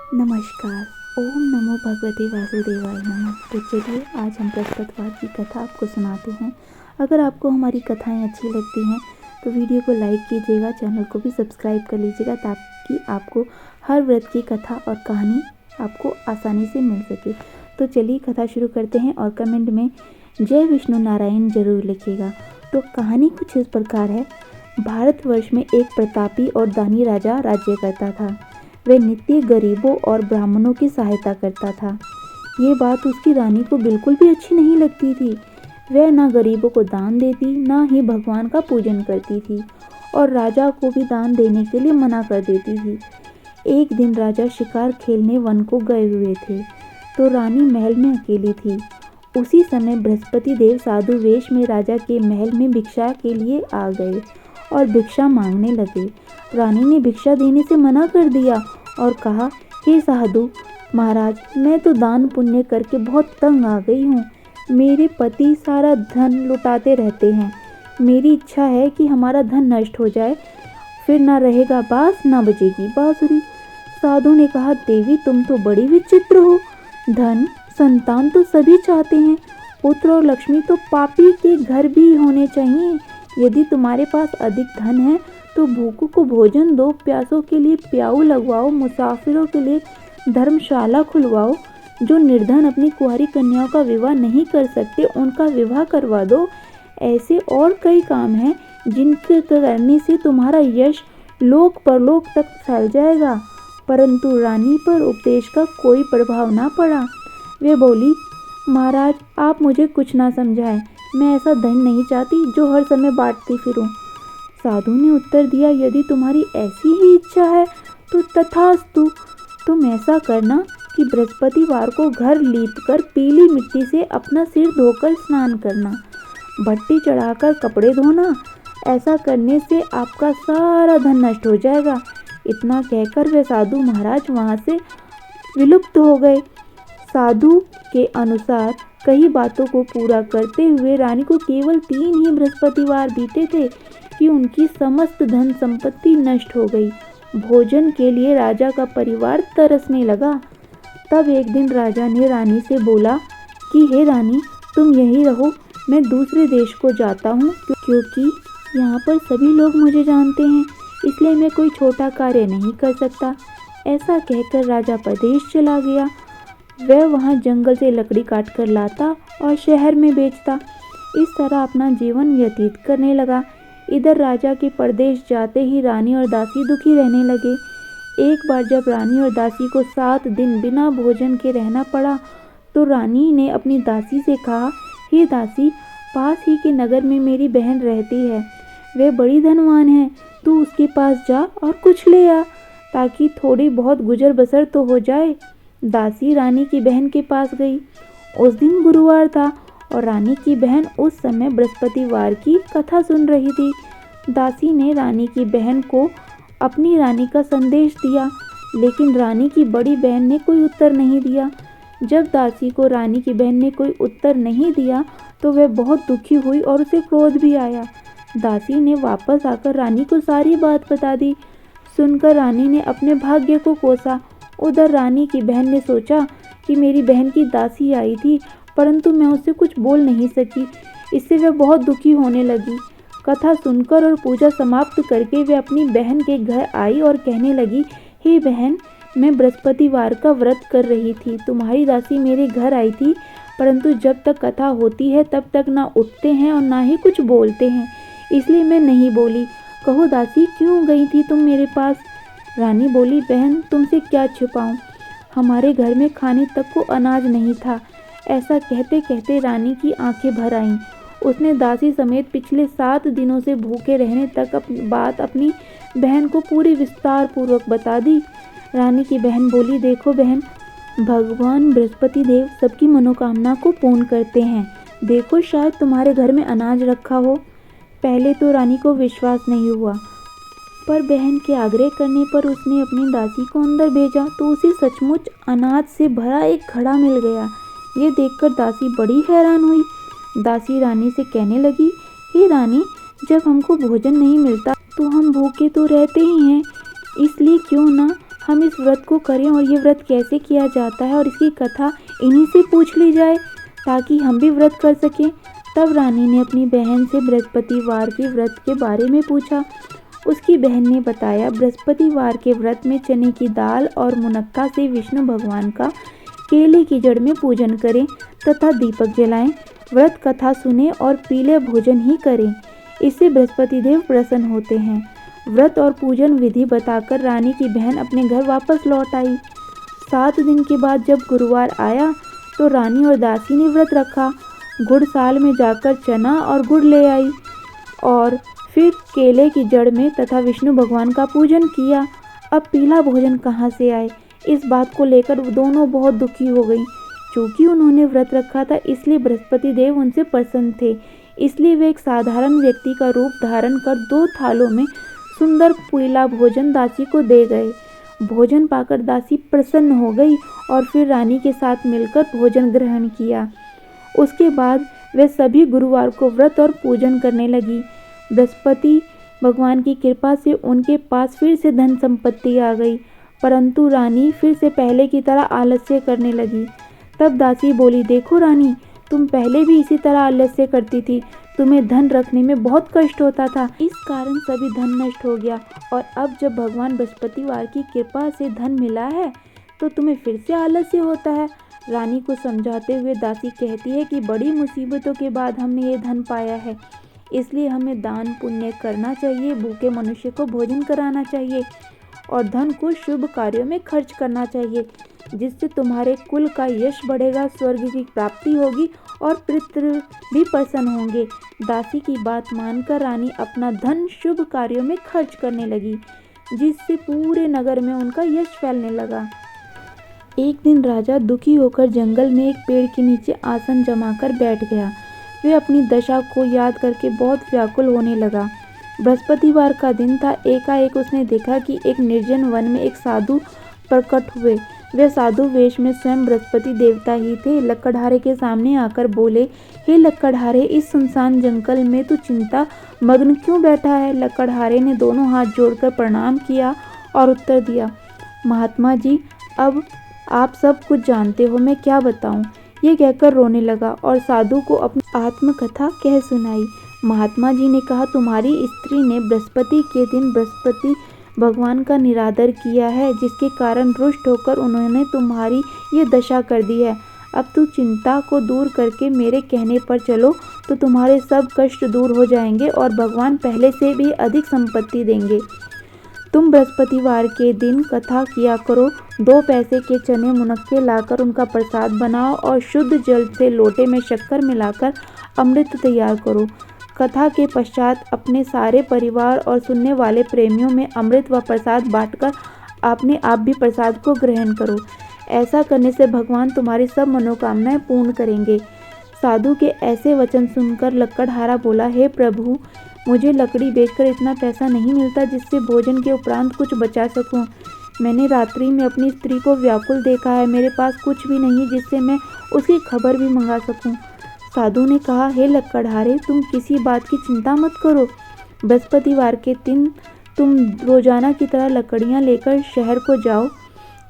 नमस्कार। ओम नमो भगवते वासुदेवाय नमः। तो चलिए आज हम बृहस्पतिवार की कथा आपको सुनाते हैं। अगर आपको हमारी कथाएं अच्छी लगती हैं तो वीडियो को लाइक कीजिएगा, चैनल को भी सब्सक्राइब कर लीजिएगा ताकि आपको हर व्रत की कथा और कहानी आपको आसानी से मिल सके। तो चलिए कथा शुरू करते हैं और कमेंट में जय विष्णु नारायण जरूर लिखिएगा। तो कहानी कुछ इस प्रकार है। भारतवर्ष में एक प्रतापी और दानी राजा राज्य करता था। वह नित्य गरीबों और ब्राह्मणों की सहायता करता था। ये बात उसकी रानी को बिल्कुल भी अच्छी नहीं लगती थी। वह ना गरीबों को दान देती, ना ही भगवान का पूजन करती थी और राजा को भी दान देने के लिए मना कर देती थी। एक दिन राजा शिकार खेलने वन को गए हुए थे तो रानी महल में अकेली थी। उसी समय बृहस्पति देव साधु वेश में राजा के महल में भिक्षा के लिए आ गए और भिक्षा मांगने लगे। रानी ने भिक्षा देने से मना कर दिया और कहा, हे साधु महाराज, मैं तो दान पुण्य करके बहुत तंग आ गई हूँ। मेरे पति सारा धन लुटाते रहते हैं। मेरी इच्छा है कि हमारा धन नष्ट हो जाए, फिर ना रहेगा बांस ना बजेगी बांसुरी। साधु ने कहा, देवी तुम तो बड़ी विचित्र हो। धन संतान तो सभी चाहते हैं, पुत्र और लक्ष्मी तो पापी के घर भी होने चाहिए। यदि तुम्हारे पास अधिक धन है तो भूखों को भोजन दो, प्यासों के लिए प्याऊ लगवाओ, मुसाफिरों के लिए धर्मशाला खुलवाओ। जो निर्धन अपनी कुंवारी कन्याओं का विवाह नहीं कर सकते उनका विवाह करवा दो। ऐसे और कई काम हैं जिनके करने से तुम्हारा यश लोक परलोक तक फैल जाएगा। परंतु रानी पर उपदेश का कोई प्रभाव ना पड़ा। वे बोली, महाराज आप मुझे कुछ ना समझाएं, मैं ऐसा धन नहीं चाहती जो हर समय बांटती फिरूं। साधु ने उत्तर दिया, यदि तुम्हारी ऐसी ही इच्छा है तो तथास्तु। तुम ऐसा करना कि बृहस्पतिवार को घर लीपकर पीली मिट्टी से अपना सिर धोकर स्नान करना, भट्टी चढ़ाकर कपड़े धोना। ऐसा करने से आपका सारा धन नष्ट हो जाएगा। इतना कहकर वे साधु महाराज वहाँ से विलुप्त हो गए। साधु के अनुसार कई बातों को पूरा करते हुए रानी को केवल 3 ही बृहस्पतिवार बीते थे कि उनकी समस्त धन संपत्ति नष्ट हो गई। भोजन के लिए राजा का परिवार तरसने लगा। तब एक दिन राजा ने रानी से बोला कि हे रानी, तुम यहीं रहो, मैं दूसरे देश को जाता हूँ क्योंकि यहाँ पर सभी लोग मुझे जानते हैं, इसलिए मैं कोई छोटा कार्य नहीं कर सकता। ऐसा कहकर राजा प्रदेश चला गया। वह वहाँ जंगल से लकड़ी काट कर लाता और शहर में बेचता। इस तरह अपना जीवन व्यतीत करने लगा। इधर राजा के परदेश जाते ही रानी और दासी दुखी रहने लगे। एक बार जब रानी और दासी को 7 दिन बिना भोजन के रहना पड़ा तो रानी ने अपनी दासी से कहा, हे दासी, पास ही के नगर में मेरी बहन रहती है, वह बड़ी धनवान है, तू उसके पास जा और कुछ ले आ ताकि थोड़ी बहुत गुजर बसर तो हो जाए। दासी रानी की बहन के पास गई। उस दिन गुरुवार था और रानी की बहन उस समय बृहस्पतिवार की कथा सुन रही थी। दासी ने रानी की बहन को अपनी रानी का संदेश दिया, लेकिन रानी की बड़ी बहन ने कोई उत्तर नहीं दिया। जब दासी को रानी की बहन ने कोई उत्तर नहीं दिया तो वह बहुत दुखी हुई और उसे क्रोध भी आया। दासी ने वापस आकर रानी को सारी बात बता दी। सुनकर रानी ने अपने भाग्य को कोसा। उधर रानी की बहन ने सोचा कि मेरी बहन की दासी आई थी परंतु मैं उससे कुछ बोल नहीं सकी, इससे वह बहुत दुखी होने लगी। कथा सुनकर और पूजा समाप्त करके वे अपनी बहन के घर आई और कहने लगी, हे बहन, मैं बृहस्पतिवार का व्रत कर रही थी, तुम्हारी दासी मेरे घर आई थी, परंतु जब तक कथा होती है तब तक ना उठते हैं और ना ही कुछ बोलते हैं, इसलिए मैं नहीं बोली। कहो दासी, क्यों गई थी तुम मेरे पास? रानी बोली, बहन तुमसे क्या छिपाऊं, हमारे घर में खाने तक को अनाज नहीं था। ऐसा कहते कहते रानी की आंखें भर आईं। उसने दासी समेत पिछले 7 दिनों से भूखे रहने तक बात अपनी बहन को पूरी विस्तार पूर्वक बता दी। रानी की बहन बोली, देखो बहन, भगवान बृहस्पति देव सबकी मनोकामना को पूर्ण करते हैं। देखो शायद तुम्हारे घर में अनाज रखा हो। पहले तो रानी को विश्वास नहीं हुआ, पर बहन के आग्रह करने पर उसने अपनी दासी को अंदर भेजा तो उसे सचमुच अनाज से भरा एक घड़ा मिल गया। ये देखकर दासी बड़ी हैरान हुई। दासी रानी से कहने लगी, हे रानी, जब हमको भोजन नहीं मिलता तो हम भूखे तो रहते ही हैं, इसलिए क्यों ना हम इस व्रत को करें और ये व्रत कैसे किया जाता है और इसकी कथा इन्हीं से पूछ ली जाए ताकि हम भी व्रत कर सकें। तब रानी ने अपनी बहन से बृहस्पतिवार के व्रत के बारे में पूछा। उसकी बहन ने बताया, बृहस्पतिवार के व्रत में चने की दाल और मुनक्का से विष्णु भगवान का केले की जड़ में पूजन करें तथा दीपक जलाएं, व्रत कथा सुने और पीले भोजन ही करें। इससे बृहस्पति देव प्रसन्न होते हैं। व्रत और पूजन विधि बताकर रानी की बहन अपने घर वापस लौट आई। 7 दिन के बाद जब गुरुवार आया तो रानी और दासी ने व्रत रखा। गुड़साल में जाकर चना और गुड़ ले आई और फिर केले की जड़ में तथा विष्णु भगवान का पूजन किया। अब पीला भोजन कहाँ से आए, इस बात को लेकर दोनों बहुत दुखी हो गई। चूँकि उन्होंने व्रत रखा था इसलिए बृहस्पति देव उनसे प्रसन्न थे, इसलिए वे एक साधारण व्यक्ति का रूप धारण कर 2 थालों में सुंदर पीला भोजन दासी को दे गए। भोजन पाकर दासी प्रसन्न हो गई और फिर रानी के साथ मिलकर भोजन ग्रहण किया। उसके बाद वे सभी गुरुवार को व्रत और पूजन करने लगी। बृहस्पति भगवान की कृपा से उनके पास फिर से धन संपत्ति आ गई, परंतु रानी फिर से पहले की तरह आलस्य करने लगी। तब दासी बोली, देखो रानी, तुम पहले भी इसी तरह आलस्य करती थी, तुम्हें धन रखने में बहुत कष्ट होता था, इस कारण सभी धन नष्ट हो गया और अब जब भगवान बृहस्पतिवार की कृपा से धन मिला है तो तुम्हें फिर से आलस्य होता है। रानी को समझाते हुए दासी कहती है कि बड़ी मुसीबतों के बाद हमने ये धन पाया है, इसलिए हमें दान पुण्य करना चाहिए, भूखे मनुष्य को भोजन कराना चाहिए और धन को शुभ कार्यों में खर्च करना चाहिए, जिससे तुम्हारे कुल का यश बढ़ेगा, स्वर्ग की प्राप्ति होगी और पितृ भी प्रसन्न होंगे। दासी की बात मानकर रानी अपना धन शुभ कार्यों में खर्च करने लगी, जिससे पूरे नगर में उनका यश फैलने लगा। एक दिन राजा दुखी होकर जंगल में एक पेड़ के नीचे आसन जमाकर बैठ गया। वे अपनी दशा को याद करके बहुत व्याकुल होने लगा। बृहस्पतिवार का दिन था। एकाएक उसने देखा कि एक निर्जन वन में एक साधु प्रकट हुए। वे साधु वेश में स्वयं बृहस्पति देवता ही थे। लकड़हारे के सामने आकर बोले, हे लकड़हारे, इस सुनसान जंगल में तू चिंता मग्न क्यों बैठा है? लकड़हारे ने दोनों हाथ जोड़कर प्रणाम किया और उत्तर दिया, महात्मा जी, अब आप सब कुछ जानते हो, मैं क्या बताऊं? ये कहकर रोने लगा और साधु को अपनी आत्मकथा कह सुनाई। महात्मा जी ने कहा, तुम्हारी स्त्री ने बृहस्पति के दिन बृहस्पति भगवान का निरादर किया है, जिसके कारण रुष्ट होकर उन्होंने तुम्हारी ये दशा कर दी है। अब तू चिंता को दूर करके मेरे कहने पर चलो तो तुम्हारे सब कष्ट दूर हो जाएंगे और भगवान पहले से भी अधिक संपत्ति देंगे। तुम बृहस्पतिवार के दिन कथा किया करो। 2 पैसे के चने मुनक्के लाकर उनका प्रसाद बनाओ और शुद्ध जल से लोटे में शक्कर मिलाकर अमृत तैयार करो। कथा के पश्चात अपने सारे परिवार और सुनने वाले प्रेमियों में अमृत व प्रसाद बांटकर अपने आप भी प्रसाद को ग्रहण करो। ऐसा करने से भगवान तुम्हारी सब मनोकामनाएं पूर्ण करेंगे। साधु के ऐसे वचन सुनकर लकड़हारा बोला, हे प्रभु, मुझे लकड़ी बेचकर इतना पैसा नहीं मिलता जिससे भोजन के उपरांत कुछ बचा सकूं। मैंने रात्रि में अपनी स्त्री को व्याकुल देखा है, मेरे पास कुछ भी नहीं जिससे मैं उसकी खबर भी मंगा सकूं। साधु ने कहा, हे लकड़हारे, तुम किसी बात की चिंता मत करो। बृहस्पतिवार के दिन तुम रोजाना की तरह लकड़ियां लेकर शहर को जाओ।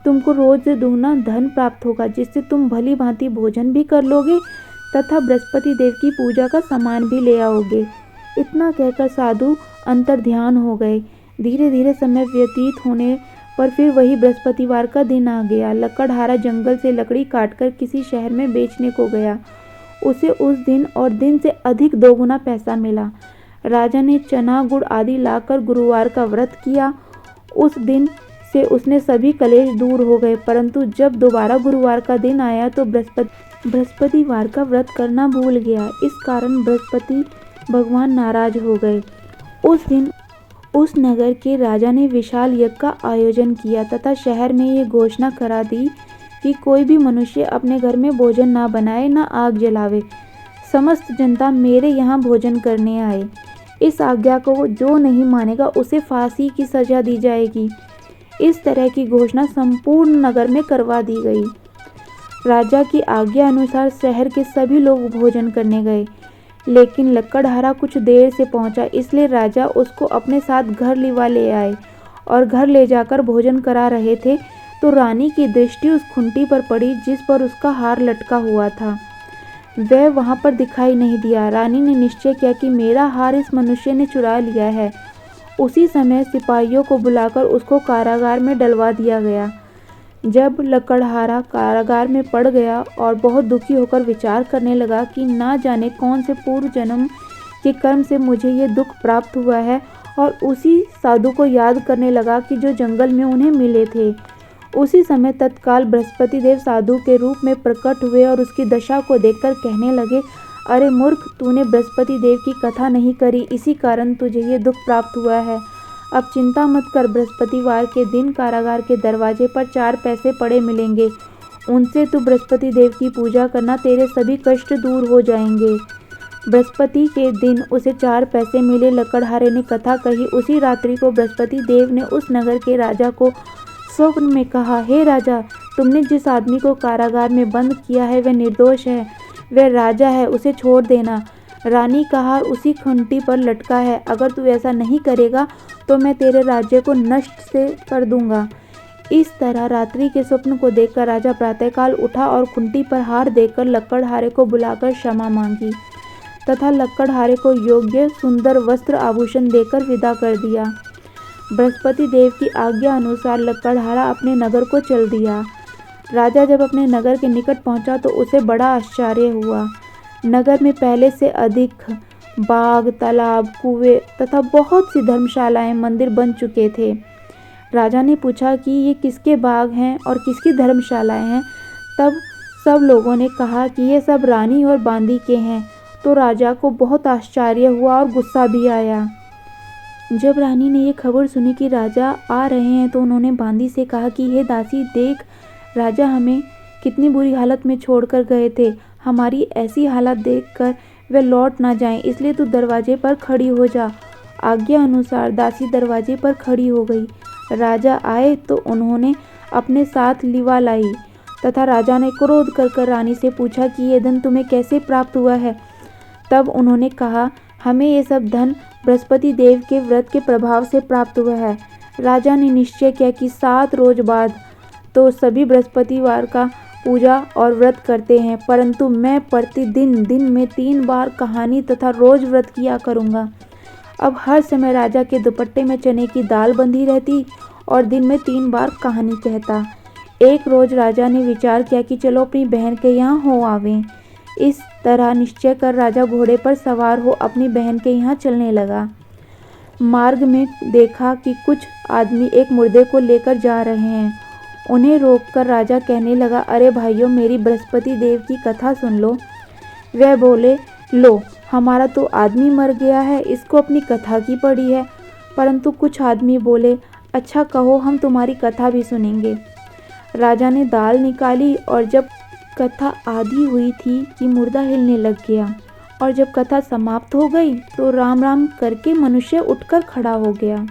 तुमको रोज दुगना धन प्राप्त होगा, जिससे तुम भली भांति भोजन भी कर लोगे तथा बृहस्पति देव की पूजा का सामान भी ले आओगे। इतना कहकर साधु अंतर्ध्यान हो गए। धीरे धीरे समय व्यतीत होने पर फिर वही बृहस्पतिवार का दिन आ गया। लकड़हारा जंगल से लकड़ी काटकर किसी शहर में बेचने को गया। उसे उस दिन और दिन से अधिक 2 गुना पैसा मिला। राजा ने चना गुड़ आदि लाकर गुरुवार का व्रत किया। उस दिन से उसने सभी कलेश दूर हो गए, परंतु जब दोबारा गुरुवार का दिन आया तो बृहस्पतिवार का व्रत करना भूल गया। इस कारण बृहस्पति भगवान नाराज हो गए। उस दिन उस नगर के राजा ने विशाल यज्ञ का आयोजन किया तथा शहर में ये घोषणा करा दी कि कोई भी मनुष्य अपने घर में भोजन ना बनाए, ना आग जलावे। समस्त जनता मेरे यहाँ भोजन करने आए। इस आज्ञा को जो नहीं मानेगा उसे फांसी की सजा दी जाएगी। इस तरह की घोषणा संपूर्ण नगर में करवा दी गई। राजा की आज्ञा अनुसार शहर के सभी लोग भोजन करने गए, लेकिन लकड़हारा कुछ देर से पहुंचा, इसलिए राजा उसको अपने साथ घर लिवा ले आए और घर ले जाकर भोजन करा रहे थे तो रानी की दृष्टि उस खूंटी पर पड़ी जिस पर उसका हार लटका हुआ था। वह वहाँ पर दिखाई नहीं दिया। रानी ने निश्चय किया कि मेरा हार इस मनुष्य ने चुरा लिया है। उसी समय सिपाहियों को बुलाकर उसको कारागार में डलवा दिया गया। जब लकड़हारा कारागार में पड़ गया और बहुत दुखी होकर विचार करने लगा कि ना जाने कौन से पूर्व जन्म के कर्म से मुझे ये दुख प्राप्त हुआ है, और उसी साधु को याद करने लगा कि जो जंगल में उन्हें मिले थे। उसी समय तत्काल बृहस्पति देव साधु के रूप में प्रकट हुए और उसकी दशा को देखकर कहने लगे, अरे मूर्ख, तूने बृहस्पति देव की कथा नहीं करी, इसी कारण तुझे ये दुख प्राप्त हुआ है। अब चिंता मत कर, बृहस्पतिवार के दिन कारागार के दरवाजे पर 4 पैसे पड़े मिलेंगे, उनसे तू बृहस्पति देव की पूजा करना, तेरे सभी कष्ट दूर हो जाएंगे। बृहस्पति के दिन उसे 4 पैसे मिले। लकड़हारे ने कथा कही। उसी रात्रि को बृहस्पति देव ने उस नगर के राजा को स्वप्न में कहा, हे राजा, तुमने जिस आदमी को कारागार में बंद किया है वह निर्दोष है, वह राजा है, उसे छोड़ देना। रानी का हार उसी खूंटी पर लटका है, अगर तू ऐसा नहीं करेगा तो मैं तेरे राज्य को नष्ट से कर दूंगा। इस तरह रात्रि के स्वप्न को देखकर राजा प्रातःकाल उठा और खूंटी पर हार देकर लकड़हारे को बुलाकर क्षमा मांगी तथा लकड़हारे को योग्य सुंदर वस्त्र आभूषण देकर विदा कर दिया। बृहस्पति देव की आज्ञा अनुसार लकड़हारा अपने नगर को चल दिया। राजा जब अपने नगर के निकट पहुंचा तो उसे बड़ा आश्चर्य हुआ। नगर में पहले से अधिक बाग, तालाब, कुएं तथा बहुत सी धर्मशालाएं, मंदिर बन चुके थे। राजा ने पूछा कि ये किसके बाग हैं और किसकी धर्मशालाएं हैं। तब सब लोगों ने कहा कि ये सब रानी और बांदी के हैं। तो राजा को बहुत आश्चर्य हुआ और गुस्सा भी आया। जब रानी ने ये खबर सुनी कि राजा आ रहे हैं तो उन्होंने बांदी से कहा कि हे दासी, देख, राजा हमें कितनी बुरी हालत में छोड़कर गए थे। हमारी ऐसी हालत देखकर वे लौट ना जाएं, इसलिए तू दरवाजे पर खड़ी हो जा। आज्ञा अनुसार दासी दरवाजे पर खड़ी हो गई। राजा आए तो उन्होंने अपने साथ लिवा लाई तथा राजा ने क्रोध कर रानी से पूछा कि ये धन तुम्हें कैसे प्राप्त हुआ है। तब उन्होंने कहा, हमें ये सब धन बृहस्पति देव के व्रत के प्रभाव से प्राप्त हुआ है। राजा ने निश्चय किया कि 7 रोज बाद तो सभी बृहस्पतिवार का पूजा और व्रत करते हैं, परंतु मैं प्रतिदिन दिन में 3 बार कहानी तथा रोज व्रत किया करूँगा। अब हर समय राजा के दुपट्टे में चने की दाल बंधी रहती और दिन में 3 बार कहानी कहता। एक रोज राजा ने विचार किया कि चलो अपनी बहन के यहाँ हो आवें। इस तरह निश्चय कर राजा घोड़े पर सवार हो अपनी बहन के यहाँ चलने लगा। मार्ग में देखा कि कुछ आदमी एक मुर्दे को लेकर जा रहे हैं। उन्हें रोककर राजा कहने लगा, अरे भाइयों, मेरी बृहस्पति देव की कथा सुन लो। वह बोले, लो, हमारा तो आदमी मर गया है, इसको अपनी कथा की पड़ी है। परंतु कुछ आदमी बोले, अच्छा कहो, हम तुम्हारी कथा भी सुनेंगे। राजा ने दाल निकाली और जब कथा आधी हुई थी कि मुर्दा हिलने लग गया, और जब कथा समाप्त हो गई तो राम राम करके मनुष्य उठकर खड़ा हो गया।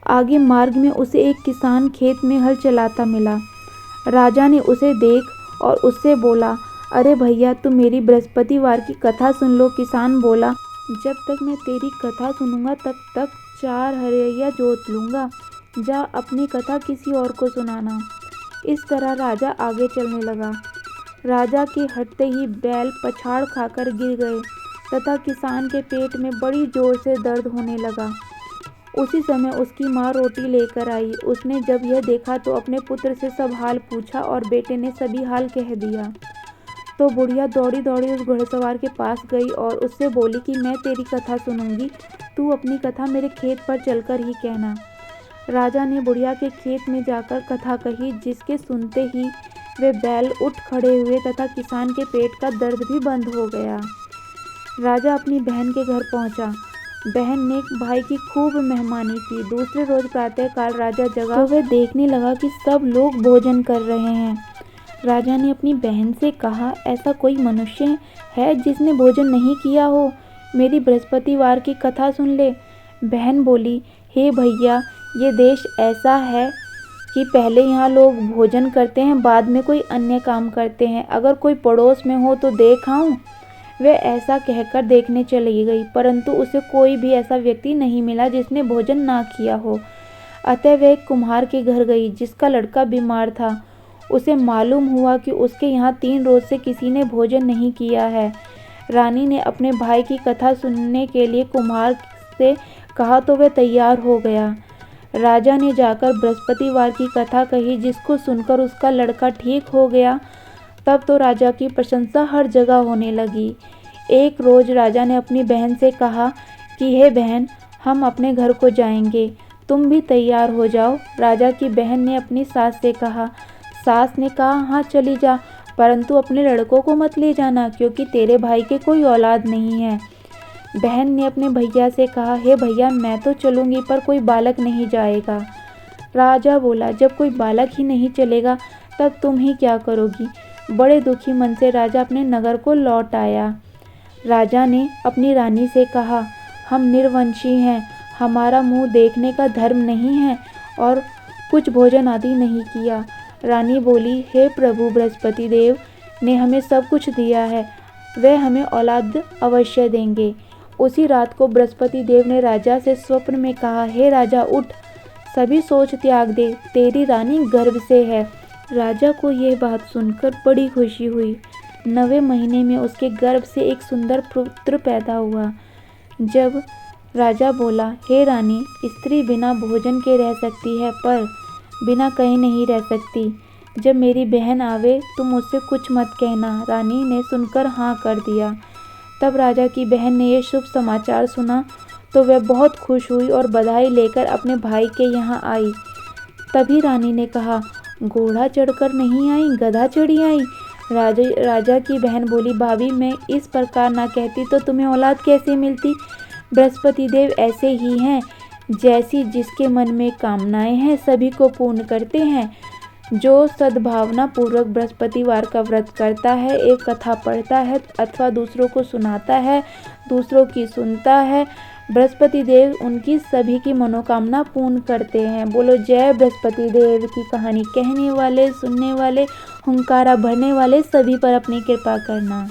आगे मार्ग में उसे एक किसान खेत में हल चलाता मिला। राजा ने उसे देख और उससे बोला, अरे भैया, तुम मेरी बृहस्पतिवार की कथा सुन लो। किसान बोला, जब तक मैं तेरी कथा सुनूंगा तब तक 4 हरैया जोत लूँगा। जा अपनी कथा किसी और को सुनाना। इस तरह राजा आगे चलने लगा। राजा के हटते ही बैल पछाड़ खाकर गिर गए तथा किसान के पेट में बड़ी जोर से दर्द होने लगा। उसी समय उसकी माँ रोटी लेकर आई। उसने जब यह देखा तो अपने पुत्र से सब हाल पूछा और बेटे ने सभी हाल कह दिया। तो बुढ़िया दौड़ी दौड़ी उस घुड़सवार के पास गई और उससे बोली कि मैं तेरी कथा सुनूंगी, तू अपनी कथा मेरे खेत पर चलकर ही कहना। राजा ने बुढ़िया के खेत में जाकर कथा कही, जिसके सुनते ही वे बैल उठ खड़े हुए तथा किसान के पेट का दर्द भी बंद हो गया। राजा अपनी बहन के घर पहुंचा। बहन ने भाई की खूब मेहमानी की। दूसरे रोज प्रातःकाल राजा जगा तो वह देखने लगा कि सब लोग भोजन कर रहे हैं। राजा ने अपनी बहन से कहा, ऐसा कोई मनुष्य है जिसने भोजन नहीं किया हो? मेरी बृहस्पतिवार की कथा सुन ले। बहन बोली, हे भैया, ये देश ऐसा है कि पहले यहाँ लोग भोजन करते हैं, बाद में कोई अन्य काम करते हैं। अगर कोई पड़ोस में हो तो देख आऊं। वह ऐसा कहकर देखने चली गई, परंतु उसे कोई भी ऐसा व्यक्ति नहीं मिला जिसने भोजन ना किया हो। अतः वह एक कुम्हार के घर गई जिसका लड़का बीमार था। उसे मालूम हुआ कि उसके यहाँ 3 रोज से किसी ने भोजन नहीं किया है। रानी ने अपने भाई की कथा सुनने के लिए कुम्हार से कहा तो वह तैयार हो गया। राजा ने जाकर बृहस्पतिवार की कथा कही, जिसको सुनकर उसका लड़का ठीक हो गया। तब तो राजा की प्रशंसा हर जगह होने लगी। एक रोज राजा ने अपनी बहन से कहा कि हे बहन, हम अपने घर को जाएंगे, तुम भी तैयार हो जाओ। राजा की बहन ने अपनी सास से कहा। सास ने कहा, हाँ चली जा, परंतु अपने लड़कों को मत ले जाना, क्योंकि तेरे भाई के कोई औलाद नहीं है। बहन ने अपने भैया से कहा, हे भैया, मैं तो चलूँगी पर कोई बालक नहीं जाएगा। राजा बोला, जब कोई बालक ही नहीं चलेगा तब तुम ही क्या करोगी। बड़े दुखी मन से राजा अपने नगर को लौट आया। राजा ने अपनी रानी से कहा, हम निर्वंशी हैं, हमारा मुंह देखने का धर्म नहीं है और कुछ भोजन आदि नहीं किया। रानी बोली, हे प्रभु, बृहस्पति देव ने हमें सब कुछ दिया है, वह हमें औलाद अवश्य देंगे। उसी रात को बृहस्पति देव ने राजा से स्वप्न में कहा, हे राजा, उठ, सभी सोच त्याग दे, तेरी रानी गर्भ से है। राजा को यह बात सुनकर बड़ी खुशी हुई। 9वें महीने में उसके गर्भ से एक सुंदर पुत्र पैदा हुआ। जब राजा बोला, हे रानी, स्त्री बिना भोजन के रह सकती है पर बिना कहीं नहीं रह सकती। जब मेरी बहन आवे तुम उससे कुछ मत कहना। रानी ने सुनकर हाँ कर दिया। तब राजा की बहन ने यह शुभ समाचार सुना तो वह बहुत खुश हुई और बधाई लेकर अपने भाई के यहाँ आई। तभी रानी ने कहा, घोड़ा चढ़कर नहीं आई, गधा चढ़ी आई। राजा की बहन बोली, भाभी, मैं इस प्रकार ना कहती तो तुम्हें औलाद कैसे मिलती। बृहस्पति देव ऐसे ही हैं, जैसी जिसके मन में कामनाएं हैं सभी को पूर्ण करते हैं। जो सद्भावना पूर्वक बृहस्पतिवार का व्रत करता है, एक कथा पढ़ता है अथवा दूसरों को सुनाता है, दूसरों की सुनता है, बृहस्पति देव उनकी सभी की मनोकामना पूर्ण करते हैं। बोलो जय बृहस्पति देव की। कहानी कहने वाले, सुनने वाले, हुंकारा भरने वाले सभी पर अपनी कृपा करना।